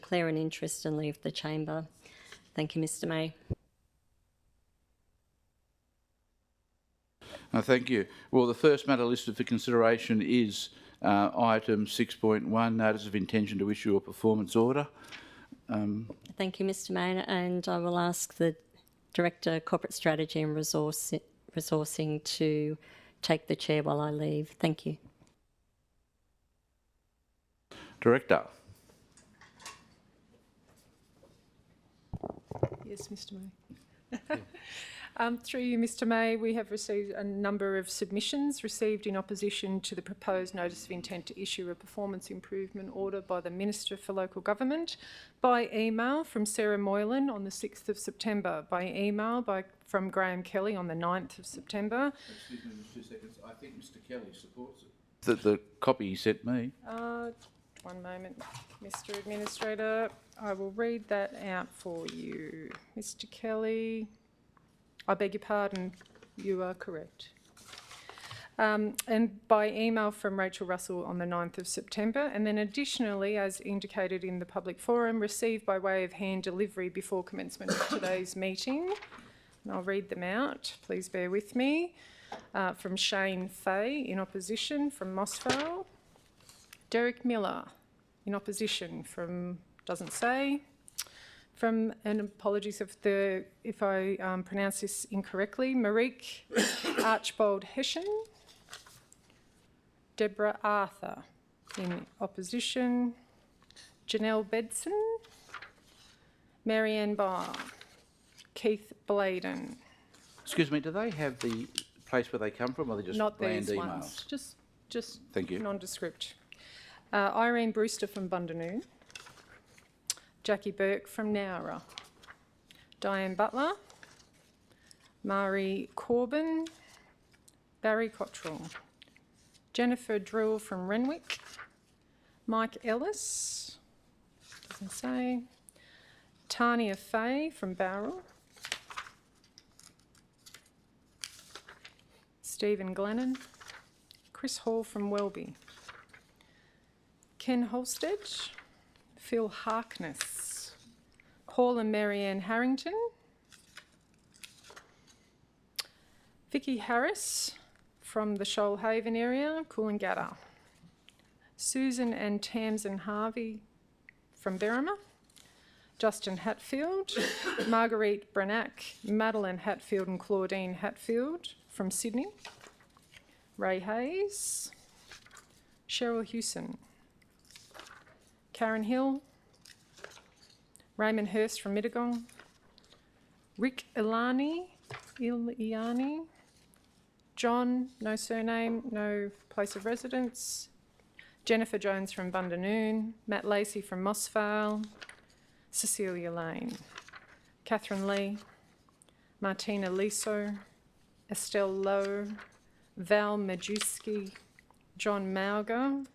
declare an interest and leave the chamber. Thank you, Mr May. Thank you. Well, the first matter listed for consideration is item 6.1, Notice of Intention to Issue a Performance Order. Thank you, Mr May, and I will ask the Director, Corporate Strategy and Resourcing to take the chair while I leave. Thank you. Director. Yes, Mr May. Through you, Mr May, we have received a number of submissions received in opposition to the proposed Notice of Intent to Issue a Performance Improvement Order by the Minister for Local Government, by email from Sarah Moylan on the 6th of September, by email from Graham Kelly on the 9th of September. Excuse me, just 2 seconds. I think Mr Kelly supports it. The copy he sent me. One moment, Mr Administrator. I will read that out for you. Mr Kelly, I beg your pardon, you are correct. And by email from Rachel Russell on the 9th of September, and then additionally, as indicated in the public forum, received by way of hand delivery before commencement of today's meeting. And I'll read them out, please bear with me. From Shane Fay in opposition from Mossvale. Derek Miller in opposition from, doesn't say. From, and apologies if I pronounce this incorrectly, Marique Archbold Hessian. Deborah Arthur in opposition. Janelle Bedson. Marianne Barr. Keith Bladen. Excuse me, do they have the place where they come from, or are they just Not bland these emails? ones, just Thank you. nondescript. Irene Brewster from Bundanoon. Jackie Burke from Nowra. Diane Butler. Marie Corbin. Barry Cottrell. Jennifer Drill from Renwick. Mike Ellis. Doesn't say. Tania Fay from Bowral. Stephen Glennon. Chris Hall from Welby. Ken Holstead. Phil Harkness. Paul and Marianne Harrington. Vicky Harris from the Shoalhaven area, Coolangatta. Susan and Tamsin Harvey from Berrima. Justin Hatfield. Marguerite Brannack, Madeline Hatfield and Claudine Hatfield from Sydney. Ray Hayes. Cheryl Hewson. Karen Hill. Raymond Hurst from Mittagong. Rick Ilani. John, no surname, no place of residence. Jennifer Jones from Bundanoon. Matt Lacey from Mossvale. Cecilia Lane. Catherine Lee. Martina Liso. Estelle Lowe. Val Majewski. John Morga.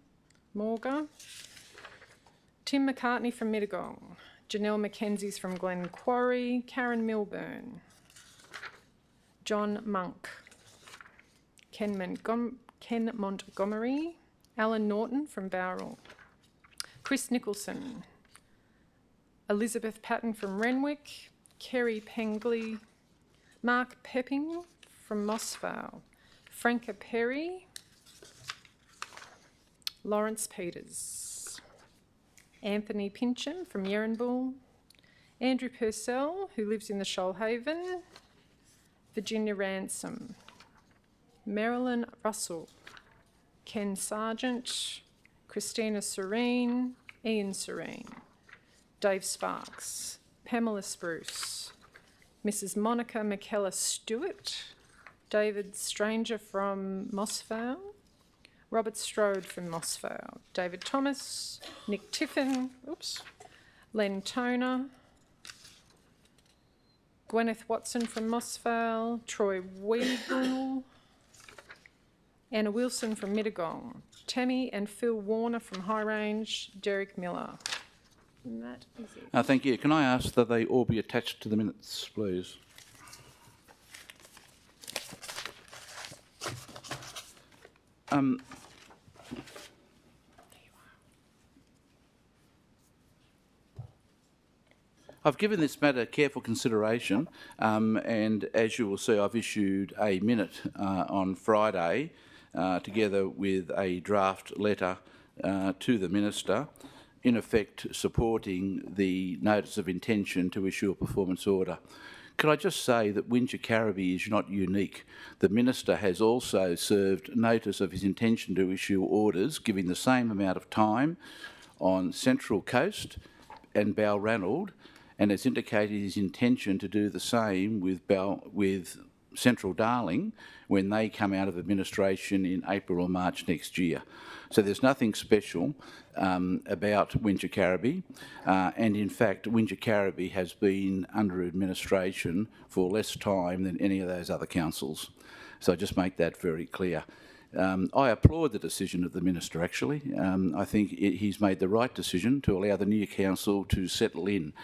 Tim McCartney from Mittagong. Janelle Mackenzie's from Glen Quarry. Karen Milburn. John Monk. Ken Montgomery. Alan Norton from Bowral. Chris Nicholson. Elizabeth Patton from Renwick. Kerry Pengley. Mark Pepping from Mossvale. Franca Perry. Lawrence Peters. Anthony Pincham from Yerenbull. Andrew Purcell, who lives in the Shoalhaven. Virginia Ransom. Marilyn Russell. Ken Sargent. Christina Serene. Ian Serene. Dave Sparks. Pamela Spruce. Mrs. Monica McKellar Stewart. David Stranger from Mossvale. Robert Strode from Mossvale. David Thomas. Nick Tiffin. Len Toner. Gwyneth Watson from Mossvale. Troy Weagle. Anna Wilson from Mittagong. Tammy and Phil Warner from High Range. Derek Miller. And that is it. Thank you. Can I ask that they all be attached to the minutes, please? I've given this matter careful consideration, and as you will see, I've issued a minute on Friday, together with a draft letter to the Minister, in effect supporting the notice of intention to issue a performance order. Could I just say that Wingecarribee is not unique. The Minister has also served notice of his intention to issue orders giving the same amount of time on Central Coast and Balranald, and has indicated his intention to do the same with Central Darling when they come out of administration in April or March next year. So there's nothing special about Wingecarribee, and in fact Wingecarribee has been under administration for less time than any of those other councils. So just make that very clear. I applaud the decision of the Minister, actually. I think he's made the right decision to allow the new council to settle in.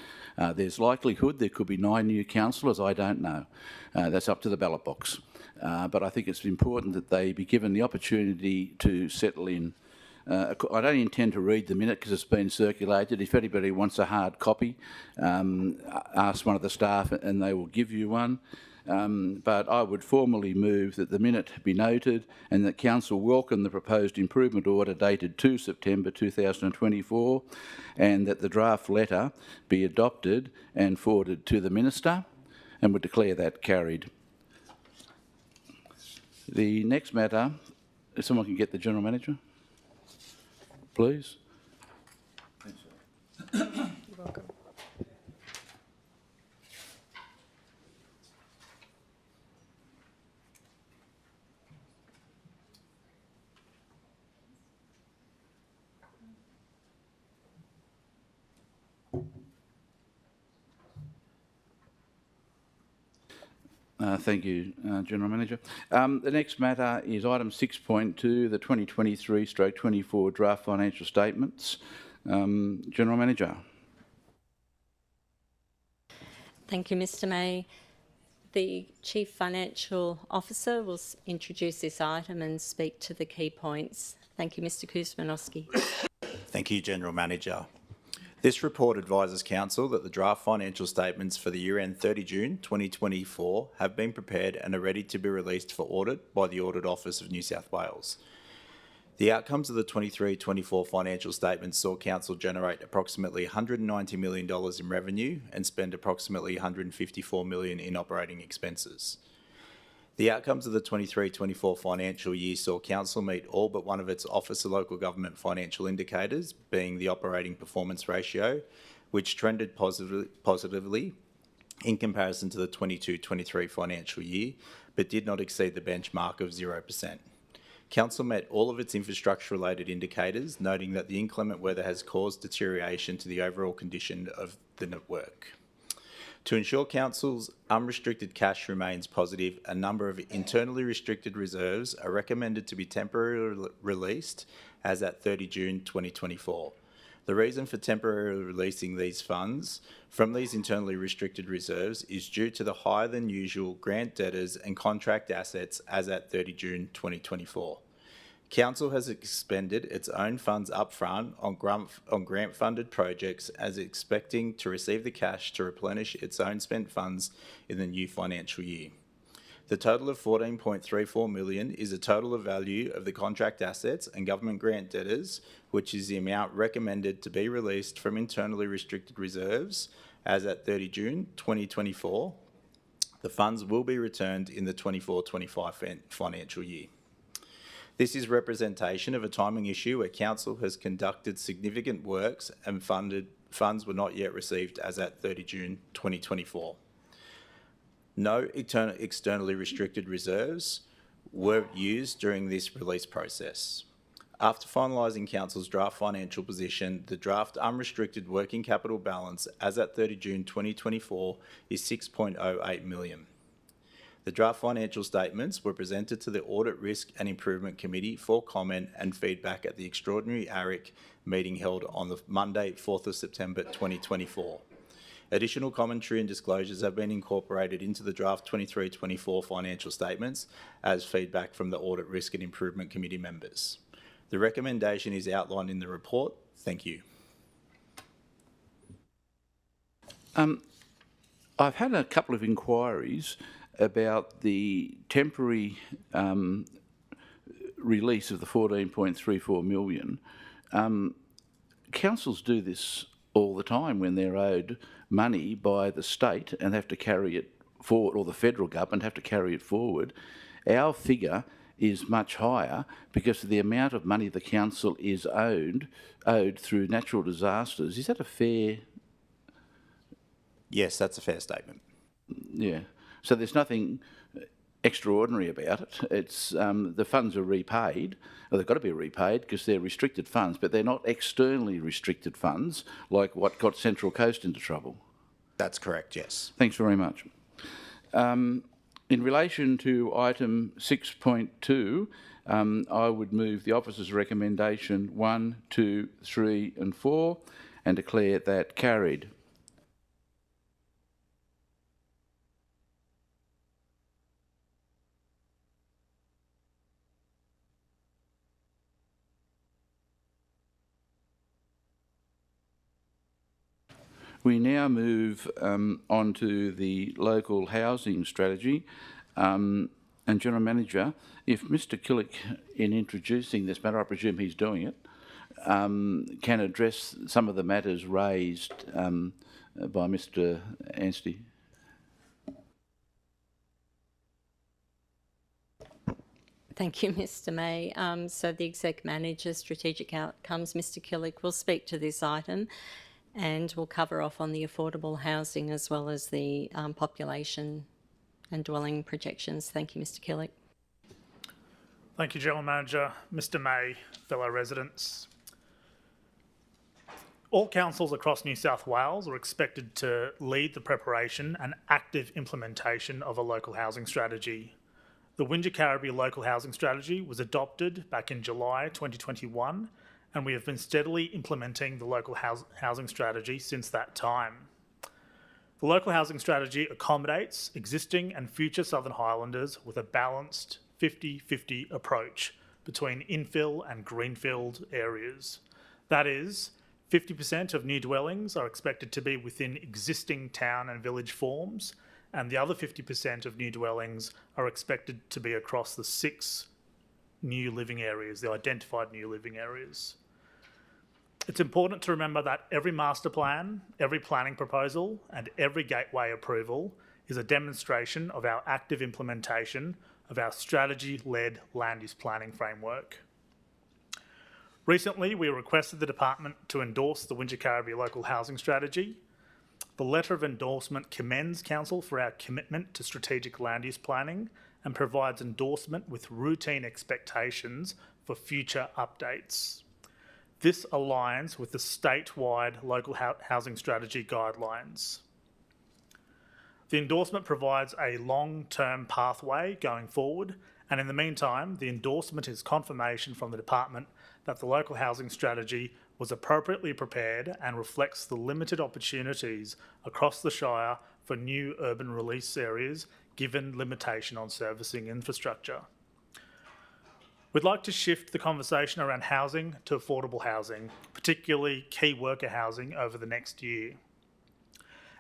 There's likelihood there could be 9 new councillors, I don't know. That's up to the ballot box. But I think it's important that they be given the opportunity to settle in. I don't intend to read the minute because it's been circulated. If anybody wants a hard copy, ask one of the staff and they will give you one. But I would formally move that the minute be noted and that Council welcome the proposed improvement order dated 2 September 2024 and that the draft letter be adopted and forwarded to the Minister, and would declare that carried. The next matter, if someone can get the General Manager, please. You're welcome. Thank you, General Manager. The next matter is item 6.2, the 2023/24 draft financial statements. General Manager. Thank you, Mr May. The Chief Financial Officer will introduce this item and speak to the key points. Thank you, Mr Kuzmanowski. Thank you, General Manager. This report advises Council that the draft financial statements for the year end 30 June 2024 have been prepared and are ready to be released for audit by the Audit Office of New South Wales. The outcomes of the 23-24 financial statements saw Council generate approximately $190 million in revenue and spend approximately $154 million in operating expenses. The outcomes of the 23-24 financial year saw Council meet all but one of its Office of Local Government financial indicators, being the operating performance ratio, which trended positively in comparison to the 22-23 financial year, but did not exceed the benchmark of 0%. Council met all of its infrastructure-related indicators, noting that the inclement weather has caused deterioration to the overall condition of the network. To ensure Council's unrestricted cash remains positive, a number of internally restricted reserves are recommended to be temporarily released as at 30 June 2024. The reason for temporarily releasing these funds from these internally restricted reserves is due to the higher than usual grant debtors and contract assets as at 30 June 2024. Council has expended its own funds upfront on grant-funded projects as expecting to receive the cash to replenish its own spent funds in the new financial year. The total of $14.34 million is the total of value of the contract assets and government grant debtors, which is the amount recommended to be released from internally restricted reserves as at 30 June 2024. The funds will be returned in the 24-25 financial year. This is representation of a timing issue where Council has conducted significant works and funds were not yet received as at 30 June 2024. No externally restricted reserves were used during this release process. After finalising Council's draft financial position, the draft unrestricted working capital balance as at 30 June 2024 is $6.08 million. The draft financial statements were presented to the Audit Risk and Improvement Committee for comment and feedback at the extraordinary ARIC meeting held on the Monday, 4th of September 2024. Additional commentary and disclosures have been incorporated into the draft 23-24 financial statements as feedback from the Audit Risk and Improvement Committee members. The recommendation is outlined in the report. Thank you. I've had a couple of inquiries about the temporary release of the 14.34 million. Councils do this all the time when they're owed money by the state and have to carry it forward, or the federal government have to carry it forward. Our figure is much higher because of the amount of money the council is owed through natural disasters. Is that a fair? Yes, that's a fair statement. Yeah. So there's nothing extraordinary about it. It's the funds are repaid. Well, they've got to be repaid because they're restricted funds, but they're not externally restricted funds like what got Central Coast into trouble. That's correct, yes. Thanks very much. In relation to item 6.2, I would move the officer's recommendation 1, 2, 3 and 4 and declare that carried. We now move on to the local housing strategy. And General Manager, if Mr Killick, in introducing this matter, I presume he's doing it, can address some of the matters raised by Mr Anstey. Thank you, Mr May. So the Exec Manager, Strategic Outcomes, Mr Killick, will speak to this item and we'll cover off on the affordable housing as well as the population and dwelling projections. Thank you, Mr Killick. Thank you, General Manager. Mr May, fellow residents. All councils across New South Wales are expected to lead the preparation and active implementation of a local housing strategy. The Wingecarribee Local Housing Strategy was adopted back in July 2021, and we have been steadily implementing the local housing strategy since that time. The local housing strategy accommodates existing and future Southern Highlanders with a balanced 50-50 approach between infill and greenfield areas. That is, 50% of new dwellings are expected to be within existing town and village forms, and the other 50% of new dwellings are expected to be across the 6 new living areas, the identified new living areas. It's important to remember that every master plan, every planning proposal, and every gateway approval is a demonstration of our active implementation of our strategy-led land use planning framework. Recently, we requested the department to endorse the Wingecarribee Local Housing Strategy. The letter of endorsement commends Council for our commitment to strategic land use planning and provides endorsement with routine expectations for future updates. This aligns with the statewide local housing strategy guidelines. The endorsement provides a long-term pathway going forward, and in the meantime, the endorsement is confirmation from the department that the local housing strategy was appropriately prepared and reflects the limited opportunities across the Shire for new urban release areas, given limitation on servicing infrastructure. We'd like to shift the conversation around housing to affordable housing, particularly key worker housing over the next year.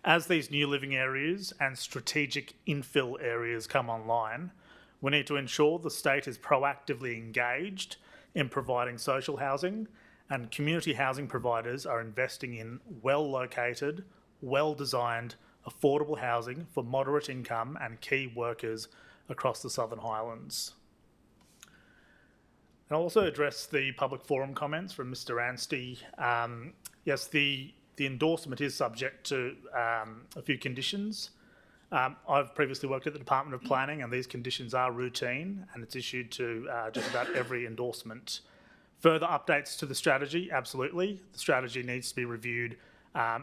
As these new living areas and strategic infill areas come online, we need to ensure the state is proactively engaged in providing social housing, and community housing providers are investing in well-located, well-designed, affordable housing for moderate income and key workers across the Southern Highlands. I'll also address the public forum comments from Mr Anstey. Yes, the endorsement is subject to a few conditions. I've previously worked at the Department of Planning, and these conditions are routine, and it's issued to just about every endorsement. Further updates to the strategy, absolutely. The strategy needs to be reviewed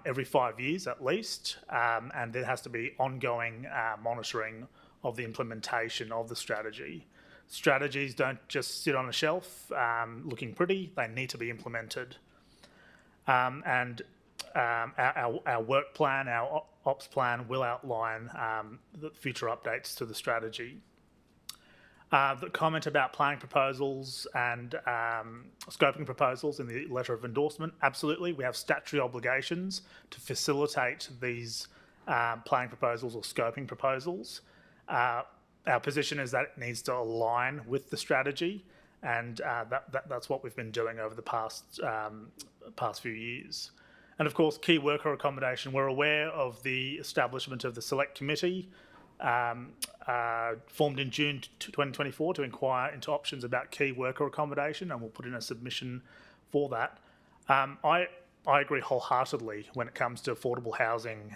every 5 years at least, and there has to be ongoing monitoring of the implementation of the strategy. Strategies don't just sit on a shelf looking pretty, they need to be implemented. Our work plan, our ops plan will outline the future updates to the strategy. The comment about planning proposals and scoping proposals in the letter of endorsement, absolutely. We have statutory obligations to facilitate these planning proposals or scoping proposals. Our position is that it needs to align with the strategy, and that's what we've been doing over the past few years. And of course, key worker accommodation. We're aware of the establishment of the Select Committee formed in June 2024 to inquire into options about key worker accommodation, and we'll put in a submission for that. I agree wholeheartedly when it comes to affordable housing.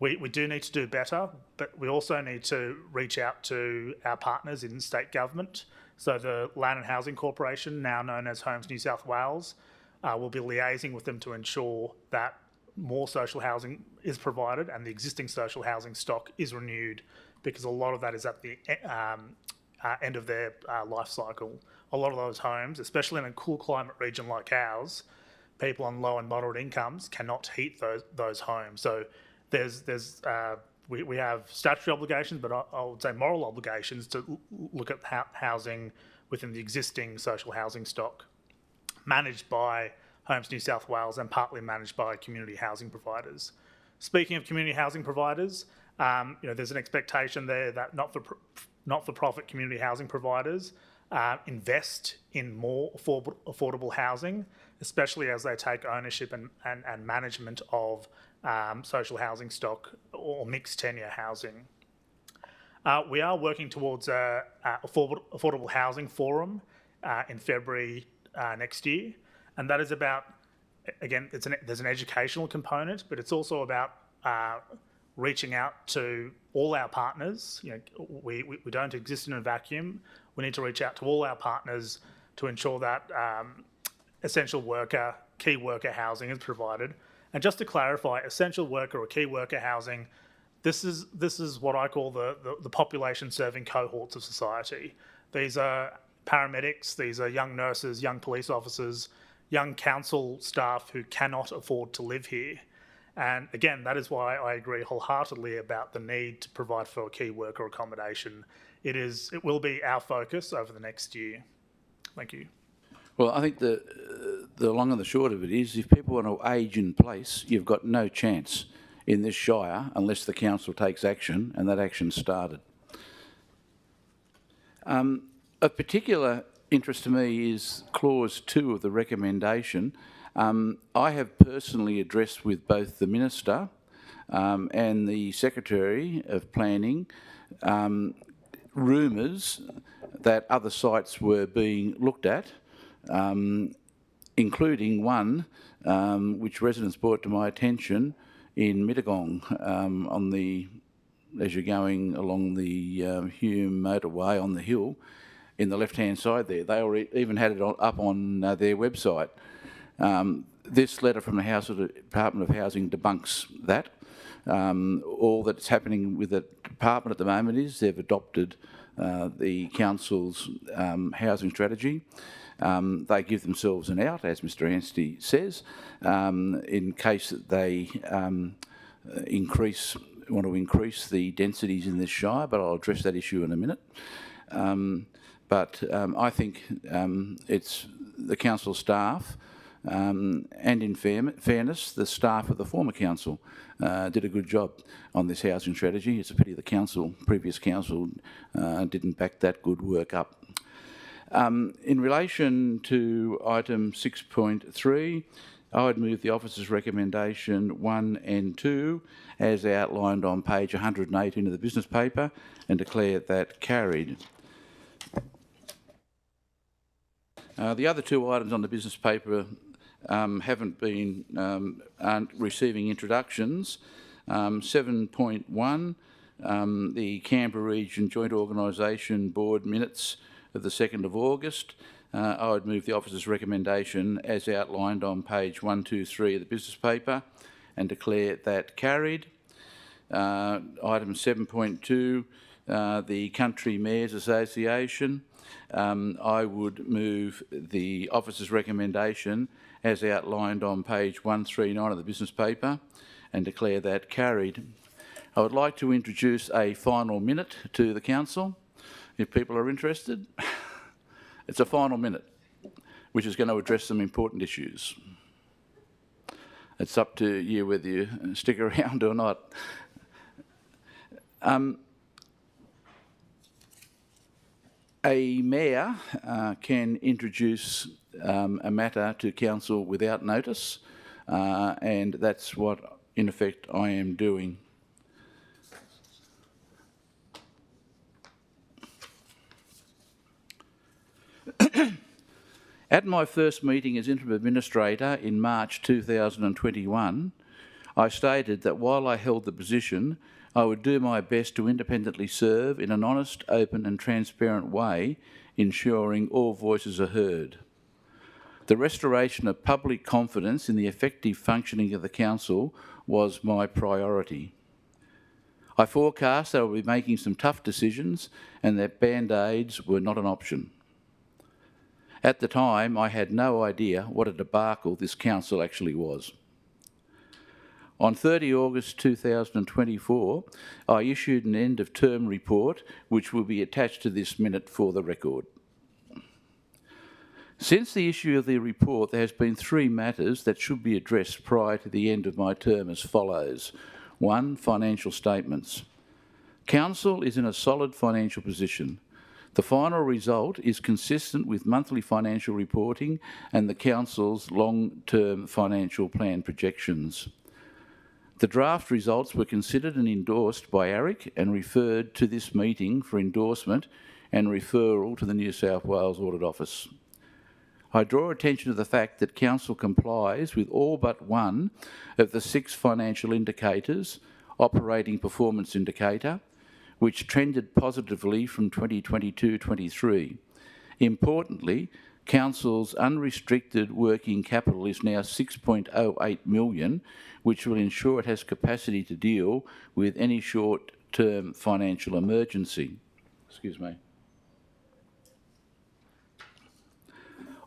We do need to do better, but we also need to reach out to our partners in state government. So the Land and Housing Corporation, now known as Homes New South Wales, will be liaising with them to ensure that more social housing is provided and the existing social housing stock is renewed, because a lot of that is at the end of their life cycle. A lot of those homes, especially in a cool climate region like ours, people on low and moderate incomes cannot heat those homes. So we have statutory obligations, but I would say moral obligations to look at housing within the existing social housing stock, managed by Homes New South Wales and partly managed by community housing providers. Speaking of community housing providers, there's an expectation there that not-for-profit community housing providers invest in more affordable housing, especially as they take ownership and management of social housing stock or mixed tenure housing. We are working towards a affordable housing forum in February next year, and that is about, again, there's an educational component, but it's also about reaching out to all our partners. We don't exist in a vacuum. We need to reach out to all our partners to ensure that essential worker, key worker housing is provided. And just to clarify, essential worker or key worker housing, this is what I call the population serving cohorts of society. These are paramedics, these are young nurses, young police officers, young council staff who cannot afford to live here. And again, that is why I agree wholeheartedly about the need to provide for key worker accommodation. It will be our focus over the next year. Thank you. Well, I think the long and the short of it is, if people want to age in place, you've got no chance in this shire unless the council takes action, and that action started. Of particular interest to me is clause 2 of the recommendation. I have personally addressed with both the Minister and the Secretary of Planning rumours that other sites were being looked at, including one which residents brought to my attention in Mittagong as you're going along the Hume motorway on the hill in the left-hand side there. They even had it up on their website. This letter from the Department of Housing debunks that. All that's happening with the department at the moment is they've adopted the council's housing strategy. They give themselves an out, as Mr Anstey says, in case that they want to increase the densities in this shire, but I'll address that issue in a minute. But I think it's the council staff, and in fairness, the staff of the former council did a good job on this housing strategy. It's a pity the previous council didn't back that good work up. In relation to item 6.3, I would move the officer's recommendation 1 and 2 as outlined on page 118 of the business paper and declare that carried. The other two items on the business paper aren't receiving introductions. 7.1, the Canberra Region Joint Organisation Board minutes of the 2nd of August. I would move the officer's recommendation as outlined on page 123 of the business paper and declare that carried. Item 7.2, the Country Mayors Association. I would move the officer's recommendation as outlined on page 139 of the business paper and declare that carried. I would like to introduce a final minute to the council. if people are interested. It's a final minute, which is going to address some important issues. It's up to you whether you stick around or not. A mayor can introduce a matter to council without notice, and that's what, in effect, I am doing. At my first meeting as interim administrator in March 2021, I stated that while I held the position, I would do my best to independently serve in an honest, open and transparent way, ensuring all voices are heard. The restoration of public confidence in the effective functioning of the council was my priority. I forecast that I would be making some tough decisions and that band-aids were not an option. At the time, I had no idea what a debacle this council actually was. On 30 August 2024, I issued an end-of-term report which will be attached to this minute for the record. Since the issue of the report, there has been 3 matters that should be addressed prior to the end of my term as follows. 1, financial statements. Council is in a solid financial position. The final result is consistent with monthly financial reporting and the Council's long-term financial plan projections. The draft results were considered and endorsed by ARIC and referred to this meeting for endorsement and referral to the New South Wales Audit Office. I draw attention to the fact that Council complies with all but 1 of the 6 financial indicators, operating performance indicator, which trended positively from 2022-23. Importantly, Council's unrestricted working capital is now 6.08 million, which will ensure it has capacity to deal with any short-term financial emergency. Excuse me.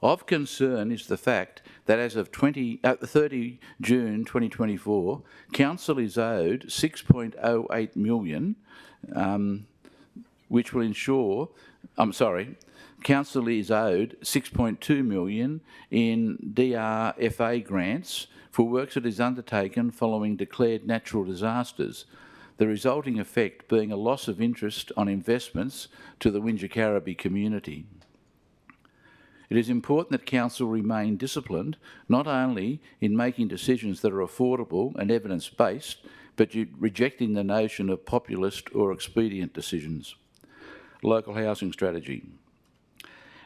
Of concern is the fact that as of 30 June 2024, Council is owed 6.08 million, which will ensure, Council is owed 6.2 million in DRFA grants for works it has undertaken following declared natural disasters, the resulting effect being a loss of interest on investments to the Wingecarribee community. It is important that Council remain disciplined, not only in making decisions that are affordable and evidence-based, but rejecting the notion of populist or expedient decisions. Local housing strategy.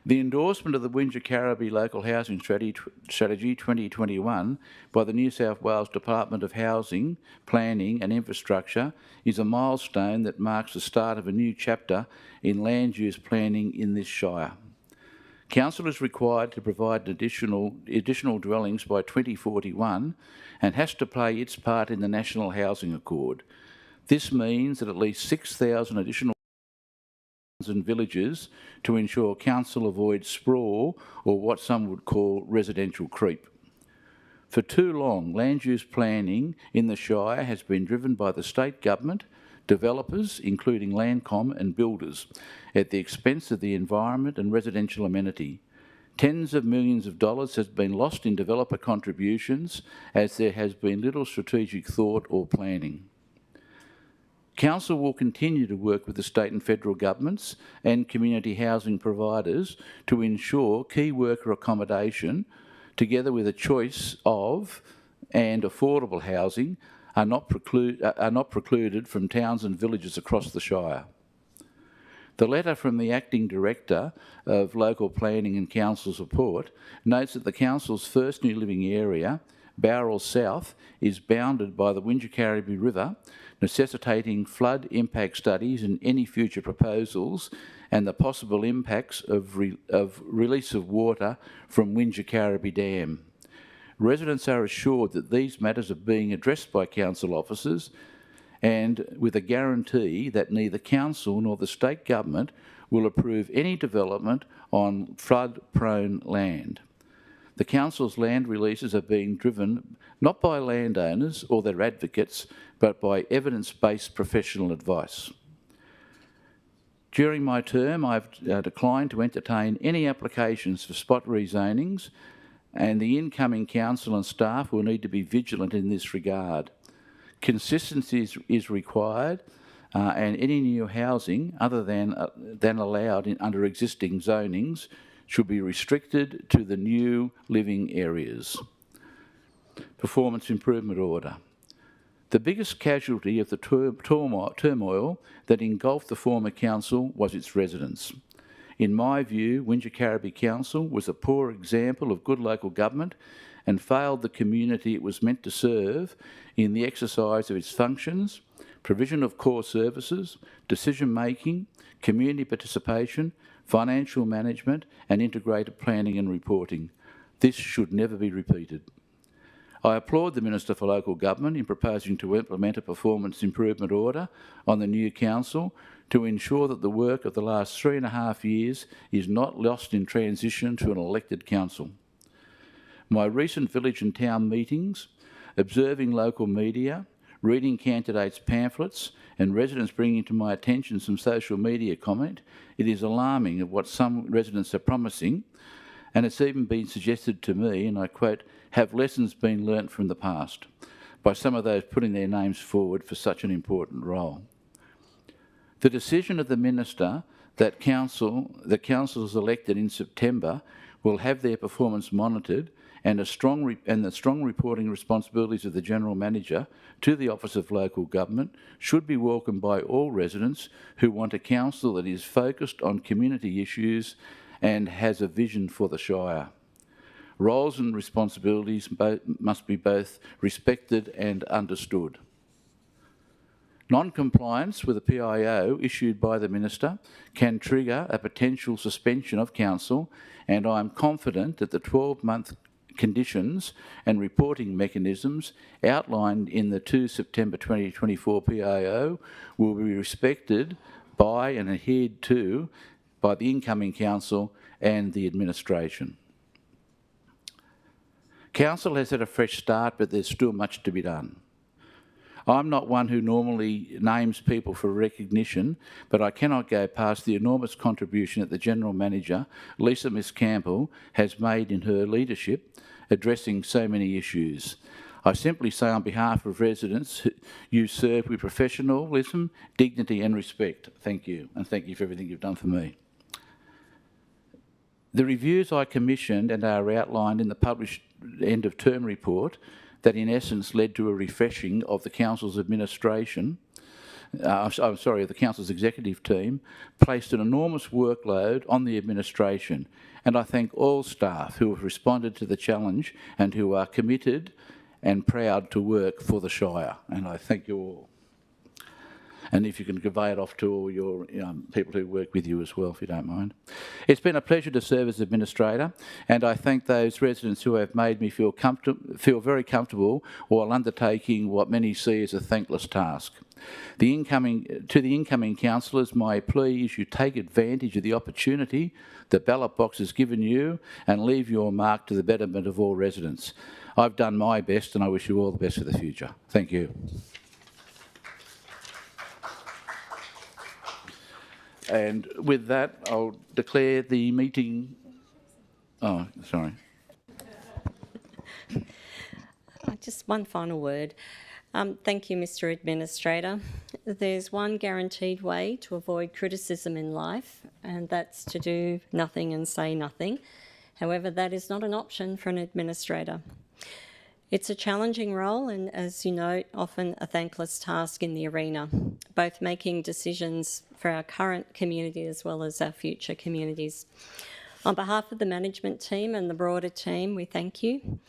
The endorsement of the Wingecarribee Local Housing Strategy 2021 by the New South Wales Department of Housing, Planning and Infrastructure is a milestone that marks the start of a new chapter in land use planning in this shire. Council is required to provide additional dwellings by 2041 and has to play its part in the National Housing Accord. This means that at least 6,000 additional and villages to ensure Council avoids sprawl or what some would call residential creep. For too long, land use planning in the Shire has been driven by the state government, developers, including Landcom and builders, at the expense of the environment and residential amenity. Tens of millions of dollars has been lost in developer contributions as there has been little strategic thought or planning. Council will continue to work with the state and federal governments and community housing providers to ensure key worker accommodation, together with a choice of and affordable housing, are not precluded from towns and villages across the Shire. The letter from the Acting Director of Local Planning and Council Support notes that the Council's first new living area, Bowral South, is bounded by the Wingecarribee River, necessitating flood impact studies in any future proposals and the possible impacts of release of water from Wingecarribee Dam. Residents are assured that these matters are being addressed by council officers and with a guarantee that neither council nor the state government will approve any development on flood-prone land. The council's land releases are being driven not by landowners or their advocates, but by evidence-based professional advice. During my term, I've declined to entertain any applications for spot rezonings, and the incoming council and staff will need to be vigilant in this regard. Consistency is required, and any new housing other than allowed under existing zonings should be restricted to the new living areas. Performance improvement order. The biggest casualty of the turmoil that engulfed the former council was its residents. In my view, Wingecarribee Council was a poor example of good local government and failed the community it was meant to serve in the exercise of its functions, provision of core services, decision-making, community participation, financial management and integrated planning and reporting. This should never be repeated. I applaud the Minister for Local Government in proposing to implement a performance improvement order on the new council to ensure that the work of the last 3.5 years is not lost in transition to an elected council. My recent village and town meetings, observing local media, reading candidates' pamphlets and residents bringing to my attention some social media comment, it is alarming of what some residents are promising, and it's even been suggested to me, and I quote, have lessons been learnt from the past by some of those putting their names forward for such an important role. The decision of the Minister that the councils elected in September will have their performance monitored and the strong reporting responsibilities of the General Manager to the Office of Local Government should be welcomed by all residents who want a council that is focused on community issues and has a vision for the Shire. Roles and responsibilities must be both respected and understood. Non-compliance with a PIO issued by the Minister can trigger a potential suspension of council, and I am confident that the 12-month conditions and reporting mechanisms outlined in the 2 September 2024 PIO will be respected by and adhered to by the incoming council and the administration. Council has had a fresh start, but there's still much to be done. I'm not one who normally names people for recognition, but I cannot go past the enormous contribution that the General Manager, Lisa Miss Campbell, has made in her leadership, addressing so many issues. I simply say on behalf of residents, you serve with professionalism, dignity and respect. Thank you, and thank you for everything you've done for me. The reviews I commissioned and are outlined in the published end-of-term report that in essence led to a refreshing of the Council's administration, the Council's executive team, placed an enormous workload on the administration, and I thank all staff who have responded to the challenge and who are committed and proud to work for the Shire, and I thank you all. And if you can convey it off to all your people who work with you as well, if you don't mind. It's been a pleasure to serve as Administrator, and I thank those residents who have made me feel very comfortable while undertaking what many see as a thankless task. To the incoming councillors, my plea is you take advantage of the opportunity the ballot box has given you and leave your mark to the betterment of all residents. I've done my best, and I wish you all the best for the future. Thank you. And with that, I'll declare the meeting... Oh, sorry. Just one final word. Thank you, Mr. Administrator. There's one guaranteed way to avoid criticism in life, and that's to do nothing and say nothing. However, that is not an option for an administrator. It's a challenging role and, as you know, often a thankless task in the arena, both making decisions for our current community as well as our future communities. On behalf of the management team and the broader team, we thank you.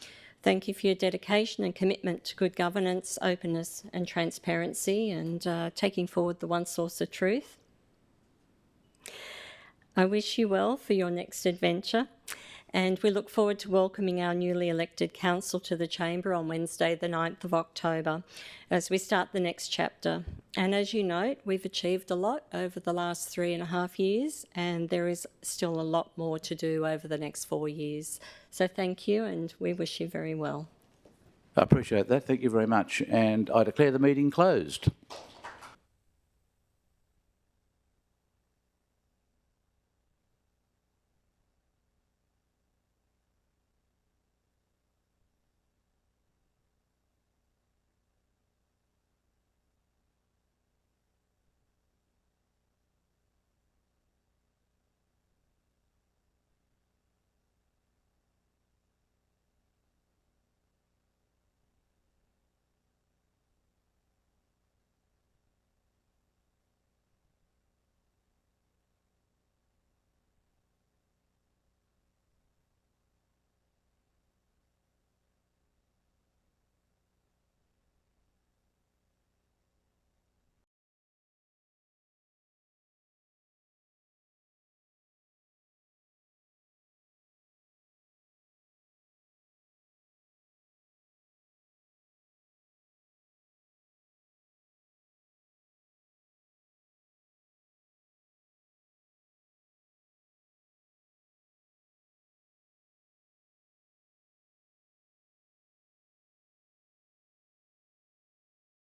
Thank you for your dedication and commitment to good governance, openness and transparency, and taking forward the one source of truth. I wish you well for your next adventure, and we look forward to welcoming our newly elected council to the Chamber on Wednesday, the 9th of October, as we start the next chapter. And as you note, we've achieved a lot over the last 3.5 years, and there is still a lot more to do over the next 4 years. So thank you, and we wish you very well. I appreciate that. Thank you very much. And I declare the meeting closed.